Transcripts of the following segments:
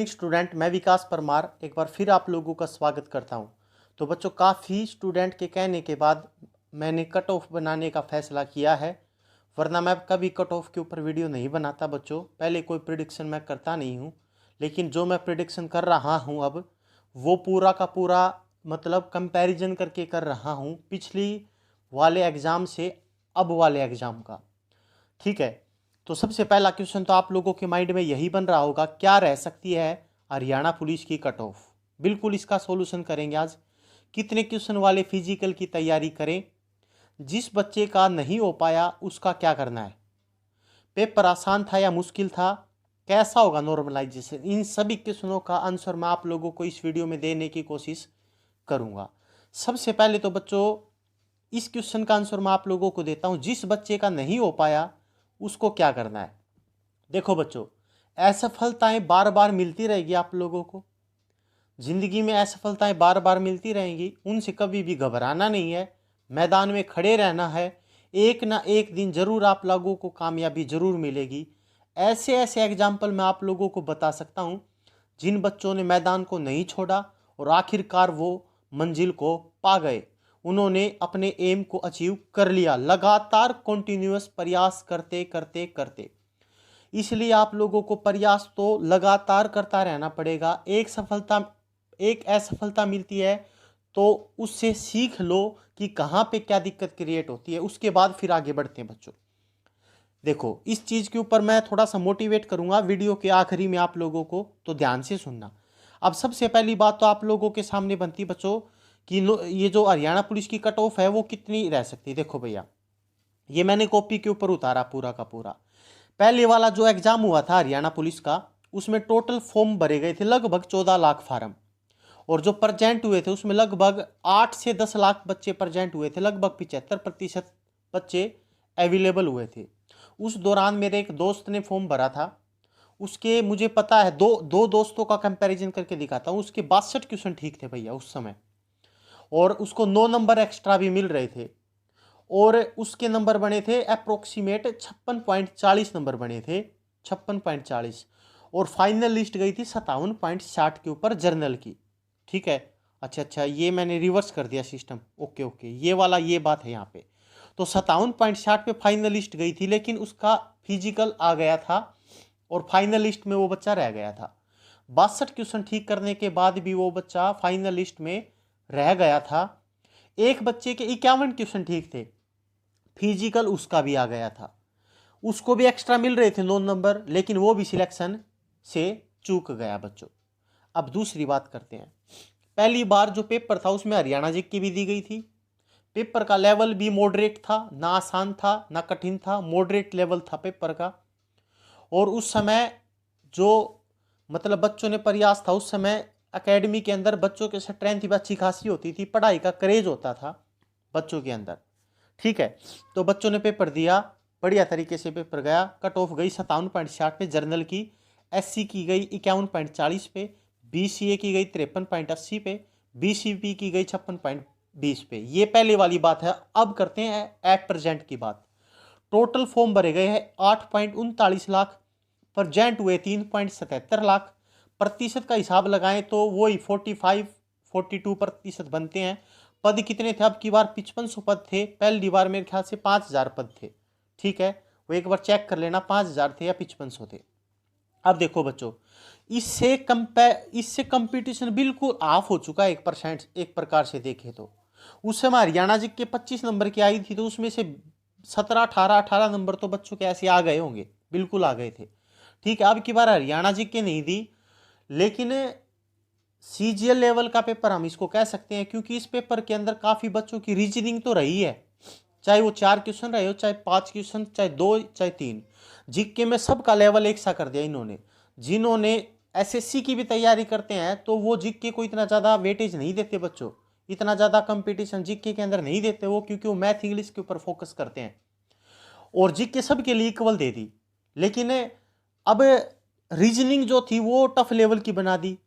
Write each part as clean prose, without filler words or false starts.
Student मैं विकास परमार एक बार फिर आप लोगों का स्वागत करता हूं। तो बच्चों, काफ़ी स्टूडेंट के कहने के बाद मैंने कट ऑफ बनाने का फैसला किया है, वरना मैं कभी कट ऑफ के ऊपर वीडियो नहीं बनाता बच्चों। पहले कोई प्रिडिक्शन मैं करता नहीं हूं, लेकिन जो मैं प्रिडिक्शन कर रहा हूं अब वो पूरा का पूरा मतलब कंपैरिजन करके कर रहा हूं पिछली वाले एग्ज़ाम से अब वाले एग्ज़ाम का। ठीक है, तो सबसे पहला क्वेश्चन तो आप लोगों के माइंड में यही बन रहा होगा, क्या रह सकती है हरियाणा पुलिस की कट ऑफ। बिल्कुल इसका सॉल्यूशन करेंगे आज। कितने क्वेश्चन वाले फिजिकल की तैयारी करें, जिस बच्चे का नहीं हो पाया उसका क्या करना है, पेपर आसान था या मुश्किल था, कैसा होगा नॉर्मलाइजेशन, इन सभी क्वेश्चनों का आंसर मैं आप लोगों को इस वीडियो में देने की कोशिश करूंगा। सबसे पहले तो बच्चों इस क्वेश्चन का आंसर मैं आप लोगों को देता हूं, जिस बच्चे का नहीं हो पाया उसको क्या करना है। देखो बच्चों, असफलताएं बार बार मिलती रहेगी आप लोगों को, जिंदगी में असफलताएं बार बार मिलती रहेंगी, उनसे कभी भी घबराना नहीं है, मैदान में खड़े रहना है। एक ना एक दिन जरूर आप लोगों को कामयाबी जरूर मिलेगी। ऐसे ऐसे एग्जाम्पल मैं आप लोगों को बता सकता हूं, जिन बच्चों ने मैदान को नहीं छोड़ा और आखिरकार वो मंजिल को पा गए, उन्होंने अपने एम को अचीव कर लिया, लगातार कंटिन्यूअस प्रयास करते करते करते। इसलिए आप लोगों को प्रयास तो लगातार करता रहना पड़ेगा। एक असफलता मिलती है तो उससे सीख लो कि कहाँ पे क्या दिक्कत क्रिएट होती है, उसके बाद फिर आगे बढ़ते हैं बच्चों। देखो, इस चीज़ के ऊपर मैं थोड़ा सा मोटिवेट करूंगा वीडियो के आखिरी में आप लोगों को, तो ध्यान से सुनना। अब सबसे पहली बात तो आप लोगों के सामने बनती बच्चों कि ये जो हरियाणा पुलिस की कट ऑफ है वो कितनी रह सकती है। देखो भैया, ये मैंने कॉपी के ऊपर उतारा पूरा का पूरा। पहले वाला जो एग्जाम हुआ था हरियाणा पुलिस का, उसमें टोटल फॉर्म भरे गए थे लगभग 14 लाख फार्म, और जो प्रेजेंट हुए थे उसमें लगभग 8 से 10 लाख बच्चे प्रेजेंट हुए थे, लगभग 75% बच्चे अवेलेबल हुए थे। उस दौरान मेरे एक दोस्त ने फॉर्म भरा था, उसके मुझे पता है दो दोस्तों का कंपैरिजन करके दिखाता हूँ, उसके 62 क्वेश्चन ठीक थे भैया उस समय, और उसको 9 नंबर एक्स्ट्रा भी मिल रहे थे, और उसके नंबर बने थे अप्रोक्सीमेट 56.40 नंबर बने थे, 56.40, और फाइनल लिस्ट गई थी 57.60 के ऊपर जर्नल की। ठीक है, अच्छा, ये मैंने रिवर्स कर दिया सिस्टम, ओके, ये वाला ये बात है यहाँ पे। तो 57.60 पे फाइनल लिस्ट गई थी, लेकिन उसका फिजिकल आ गया था और फाइनल लिस्ट में वो बच्चा रह गया था। 62 क्वेश्चन ठीक करने के बाद भी वो बच्चा फाइनल लिस्ट में रह गया था। एक बच्चे के 51 क्वेश्चन ठीक थे, फिजिकल उसका भी आ गया था, उसको भी एक्स्ट्रा मिल रहे थे 9 नंबर, लेकिन वो भी सिलेक्शन से चूक गया बच्चों। अब दूसरी बात करते हैं। पहली बार जो पेपर था उसमें हरियाणा जीके भी दी गई थी। पेपर का लेवल भी मॉडरेट था, ना आसान था ना कठिन था, मॉडरेट लेवल था पेपर का। और उस समय जो मतलब बच्चों ने प्रयास था, उस समय एकेडमी के अंदर बच्चों के स्ट्रेंथ भी अच्छी खासी होती थी, पढ़ाई का क्रेज होता था बच्चों के अंदर। ठीक है, तो बच्चों ने पेपर दिया, बढ़िया तरीके से पेपर गया। कट ऑफ गई 57.60 पे जर्नल की, एससी की गई 51.40 पे, बीसीए की गई 53.80 पे, बीसीपी की गई 56.20 पे। ये पहले वाली बात है। अब करते हैं एट प्रेजेंट की बात। टोटल फॉर्म भरे गए हैं 8.39 लाख, प्रेजेंट हुए 3.77 लाख। प्रतिशत का हिसाब लगाएं तो वही 42% बनते हैं। पद कितने थे अब की बार? 5500 पद थे। पहली बार मेरे ख्याल से 5000 पद थे। ठीक है, वो एक बार चेक कर लेना 5000 थे या 5500 थे। अब देखो बच्चों, इससे कंपटीशन बिल्कुल ऑफ हो चुका है। 1% एक प्रकार से देखें तो उस समय हरियाणा जी के 25 नंबर की आई थी, तो उसमें से 17 18 नंबर तो बच्चों के ऐसे आ गए होंगे, बिल्कुल आ गए थे। ठीक है, अब की बार हरियाणा जी के नहीं दी, लेकिन सीजीएल लेवल का पेपर हम इसको कह सकते हैं, क्योंकि इस पेपर के अंदर काफ़ी बच्चों की रीजनिंग तो रही है, चाहे वो 4 क्वेश्चन रहे हो, चाहे 5 क्वेश्चन, चाहे 2, चाहे 3। जीके में सबका लेवल एक सा कर दिया इन्होंने। जिन्होंने एसएससी की भी तैयारी करते हैं तो वो जीके को इतना ज़्यादा वेटेज नहीं देते बच्चों, इतना ज़्यादा कंपटीशन जीके के अंदर नहीं देते वो, क्योंकि वो मैथ इंग्लिश के ऊपर फोकस करते हैं, और जीके सबके लिए इक्वल दे दी। लेकिन अब रीजनिंग जो थी वो टफ लेवल की बना दी।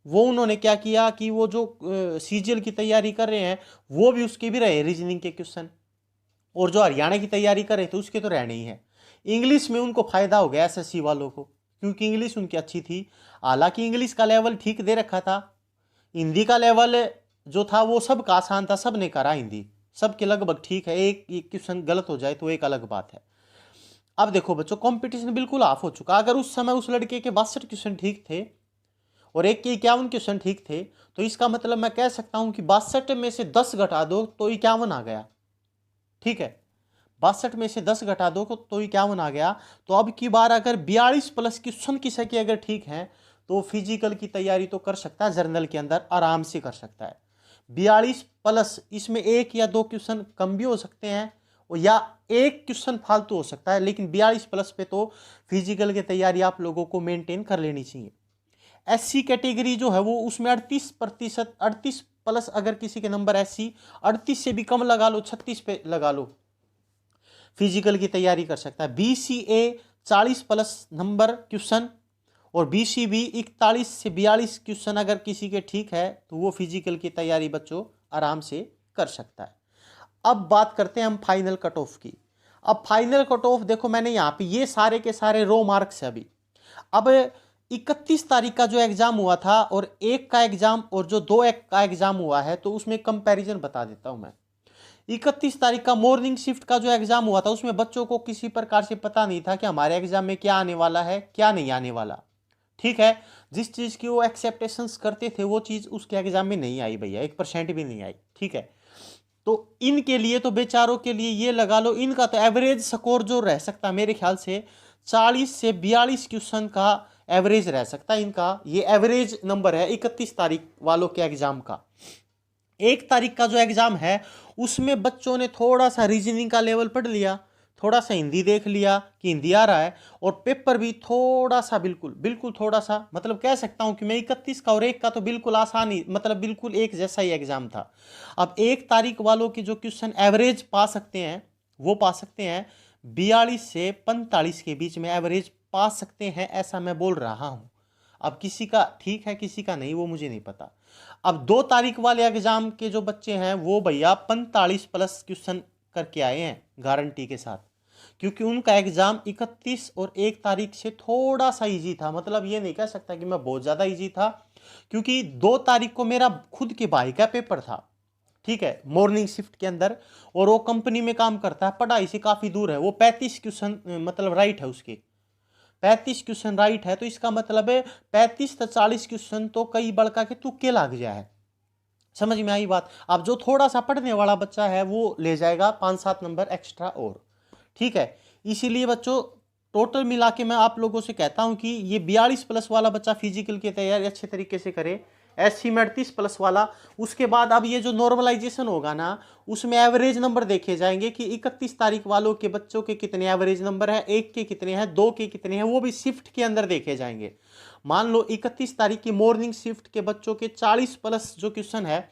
वो उन्होंने क्या किया कि वो जो सीजीएल की तैयारी कर रहे हैं वो भी उसके भी रहे रीजनिंग के क्वेश्चन, और जो हरियाणा की तैयारी कर रहे थे उसके तो रहने ही है। इंग्लिश में उनको फायदा हो गया एसएससी वालों को, क्योंकि इंग्लिश उनकी अच्छी थी। हालांकि इंग्लिश का लेवल ठीक दे रखा था, हिंदी का लेवल जो था वो सबका आसान था, सब ने करा हिंदी, सबके लगभग ठीक है, एक क्वेश्चन गलत हो जाए तो एक अलग बात है। अब देखो बच्चों, कंपटीशन बिल्कुल ऑफ हो चुका। अगर उस समय उस लड़के के 62 क्वेश्चन ठीक थे और एक के 51 क्वेश्चन ठीक थे, तो इसका मतलब मैं कह सकता हूं कि 62 में से 10 घटा दो तो 51 आ गया। ठीक है, 62 में से 10 घटा दो तो 51 आ गया। तो अब की बार अगर 42 प्लस क्वेश्चन किसी के अगर ठीक है तो फिजिकल की तैयारी तो कर सकता है, जर्नल के अंदर आराम से कर सकता है। 42 प्लस, इसमें एक या दो क्वेश्चन कम भी हो सकते हैं या एक क्वेश्चन फालतू हो सकता है, लेकिन 42 प्लस पे तो फिजिकल की तैयारी आप लोगों को मेंटेन कर लेनी चाहिए। एससी कैटेगरी जो है वो उसमें 38%, 38 प्लस अगर किसी के नंबर एससी 38 से भी कम लगा लो, 36 पे लगा लो, फिजिकल की तैयारी कर सकता है। बीसीए 40 प्लस नंबर क्वेश्चन और बीसीबी 41 से 42 क्वेश्चन अगर किसी के ठीक है तो वो फिजिकल की तैयारी बच्चों आराम से कर सकता है। अब बात करते हैं हम फाइनल कट ऑफ की। अब फाइनल कट ऑफ देखो, मैंने यहाँ पे ये सारे के सारे रो मार्क्स है अभी। अब 31 तारीख का जो एग्जाम हुआ था और एक का एग्जाम और जो 2 एक का एग्जाम हुआ है, तो उसमें कंपैरिजन बता देता हूं मैं। 31 तारीख का मॉर्निंग शिफ्ट का जो एग्जाम हुआ था उसमें बच्चों को किसी प्रकार से पता नहीं था कि हमारे एग्जाम में क्या आने वाला है, क्या नहीं आने वाला। ठीक है, जिस चीज की वो एक्सेप्टेशंस करते थे वो चीज उसके एग्जाम में नहीं आई भैया, 1% भी नहीं आई। ठीक है, तो इनके लिए तो बेचारों के लिए ये लगा लो, इनका तो एवरेज स्कोर जो रह सकता है मेरे ख्याल से 40 से 42 क्वेश्चन का एवरेज रह सकता है इनका। ये एवरेज नंबर है 31 तारीख वालों के एग्जाम का। 1 तारीख का जो एग्जाम है उसमें बच्चों ने थोड़ा सा रीजनिंग का लेवल पढ़ लिया, थोड़ा सा हिंदी देख लिया कि हिंदी आ रहा है, और पेपर भी थोड़ा सा बिल्कुल बिल्कुल थोड़ा सा, मतलब कह सकता हूं कि मैं 31 का और 1 का तो बिल्कुल आसान ही, मतलब बिल्कुल एक जैसा ही एग्जाम था। अब 1 तारीख वालों के जो क्वेश्चन एवरेज पा सकते हैं वो पा सकते हैं 42 से 45 के बीच में एवरेज पा सकते हैं, ऐसा मैं बोल रहा हूं। अब किसी का ठीक है किसी का नहीं वो मुझे नहीं पता। अब 2 तारीख वाले एग्जाम के जो बच्चे हैं वो भैया 45 प्लस क्वेश्चन करके आए हैं गारंटी के साथ, क्योंकि उनका एग्जाम 31 और 1 तारीख से थोड़ा सा इजी था। मतलब ये नहीं कह सकता कि मैं बहुत ज्यादा इजी था, क्योंकि 2 तारीख को मेरा खुद के भाई का पेपर था। ठीक है, मॉर्निंग शिफ्ट के अंदर, और वो कंपनी में काम करता है, पढ़ाई से काफी दूर है, वो 35 क्वेश्चन मतलब राइट है उसके, 35 क्वेश्चन राइट है, तो इसका मतलब है 35 से 40 क्वेश्चन तो कई बड़का के तुक्के लग जाए। समझ में आई बात। अब जो थोड़ा सा पढ़ने वाला बच्चा है वो ले जाएगा 5-7 नंबर एक्स्ट्रा और। ठीक है, इसीलिए बच्चों टोटल मिला के मैं आप लोगों से कहता हूं कि ये 42 प्लस वाला बच्चा फिजिकल की तैयारी अच्छे तरीके से करे, एससी में 38 प्लस वाला। उसके बाद अब ये जो नॉर्मलाइजेशन होगा ना उसमें एवरेज नंबर देखे जाएंगे कि 31 तारीख वालों के बच्चों के कितने एवरेज नंबर है, 1 के कितने हैं, 2 के कितने हैं, वो भी शिफ्ट के अंदर देखे जाएंगे। मान लो 31 तारीख की मॉर्निंग शिफ्ट के बच्चों के 40 प्लस जो क्वेश्चन है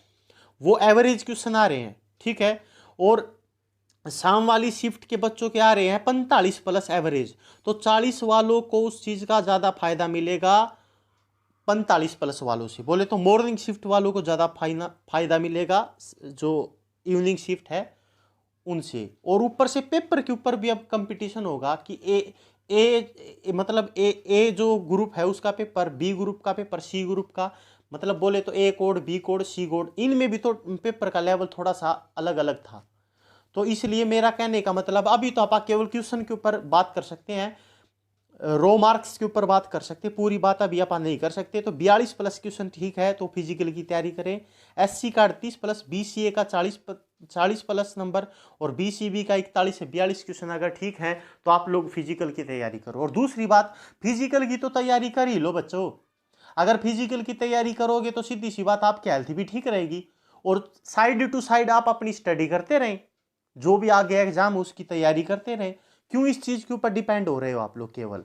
वो एवरेज क्वेश्चन आ रहे हैं। ठीक है, और शाम वाली शिफ्ट के बच्चों के आ रहे हैं 45 प्लस एवरेज, तो 40 वालों को उस चीज का ज्यादा फायदा मिलेगा 45 प्लस वालों से। बोले तो मॉर्निंग शिफ्ट वालों को ज्यादा फायदा मिलेगा जो इवनिंग शिफ्ट है उनसे। और ऊपर से पेपर के ऊपर भी अब कंपटीशन होगा कि मतलब ए जो ग्रुप है उसका पेपर, बी ग्रुप का पेपर, सी ग्रुप का, मतलब बोले तो A code, B code, C code, इनमें भी तो पेपर का लेवल थोड़ा सा अलग अलग था। तो इसलिए मेरा कहने का मतलब, अभी तो आप केवल क्वेश्चन के ऊपर बात कर सकते हैं, रो मार्क्स के ऊपर बात कर सकते हैं, पूरी बात अभी आप नहीं कर सकते। तो 42 प्लस क्वेश्चन ठीक है तो फिजिकल की तैयारी करें। एससी का 38 प्लस, बीसीए का 40 प्लस नंबर और बीसीबी का 41 से 42 क्वेश्चन अगर ठीक है तो आप लोग फिजिकल की तैयारी करो। और दूसरी बात, फिजिकल की तो तैयारी कर ही लो बच्चों। अगर फिजिकल की तैयारी करोगे तो सीधी सी बात आपकी हेल्थ भी ठीक रहेगी, और साइड टू साइड आप अपनी स्टडी करते रहें, जो भी आगे एग्जाम हो उसकी तैयारी करते रहें। क्यों इस चीज के ऊपर डिपेंड हो रहे हो आप लोग केवल।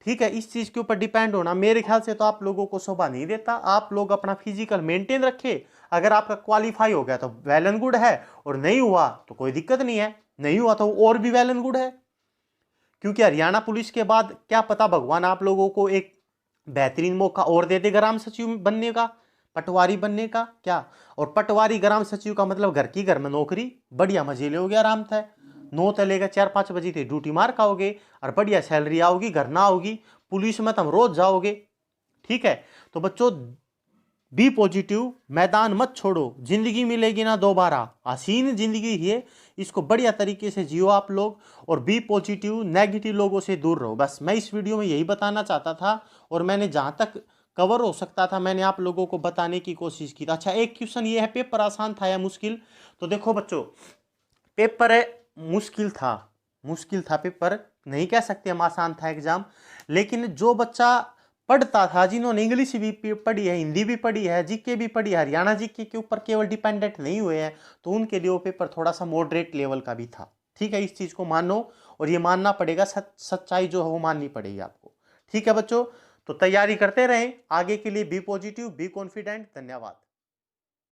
ठीक है, इस चीज के ऊपर डिपेंड होना मेरे ख्याल से तो आप लोगों को शोभा नहीं देता। आप लोग अपना फिजिकल मेंटेन रखे, अगर आपका क्वालिफाई हो गया तो वेल एंड गुड है, और नहीं हुआ तो कोई दिक्कत नहीं है, नहीं हुआ तो और भी वेल एंड गुड है। क्योंकि हरियाणा पुलिस के बाद क्या पता भगवान आप लोगों को एक बेहतरीन मौका और दे दे ग्राम सचिव बनने का, पटवारी बनने का। क्या, और पटवारी ग्राम सचिव का मतलब घर की घर में नौकरी, बढ़िया मजे लोगे आराम था, 9 से लेकर 4-5 बजे थे ड्यूटी मार खाओगे और बढ़िया सैलरी आओगी, घर ना आओगी, पुलिस में तुम रोज जाओगे, ठीक है। तो बच्चों बी पॉजिटिव, मैदान मत छोड़ो, जिंदगी मिलेगी ना दोबारा, हसीन जिंदगी है, इसको बढ़िया तरीके से जियो आप लोग। और बी पॉजिटिव, नेगेटिव लोगों से दूर रहो। बस मैं इस वीडियो में यही बताना चाहता था, और मैंने जहां तक कवर हो सकता था मैंने आप लोगों को बताने की कोशिश की। अच्छा, एक क्वेश्चन ये है, पेपर आसान था या मुश्किल? तो देखो बच्चों, पेपर मुश्किल था, मुश्किल था पेपर, नहीं कह सकते हम आसान था एग्जाम। लेकिन जो बच्चा पढ़ता था, जिन्होंने इंग्लिश भी पढ़ी है, हिंदी भी पढ़ी है, जीके भी पढ़ी है, हरियाणा जीके के ऊपर केवल डिपेंडेंट नहीं हुए हैं, तो उनके लिए वो पेपर थोड़ा सा मॉडरेट लेवल का भी था। ठीक है, इस चीज को मानो, और ये मानना पड़ेगा, सच्चाई जो है वो माननी पड़ेगी आपको। ठीक है बच्चों, तो तैयारी करते रहें आगे के लिए। Be positive, be confident. धन्यवाद।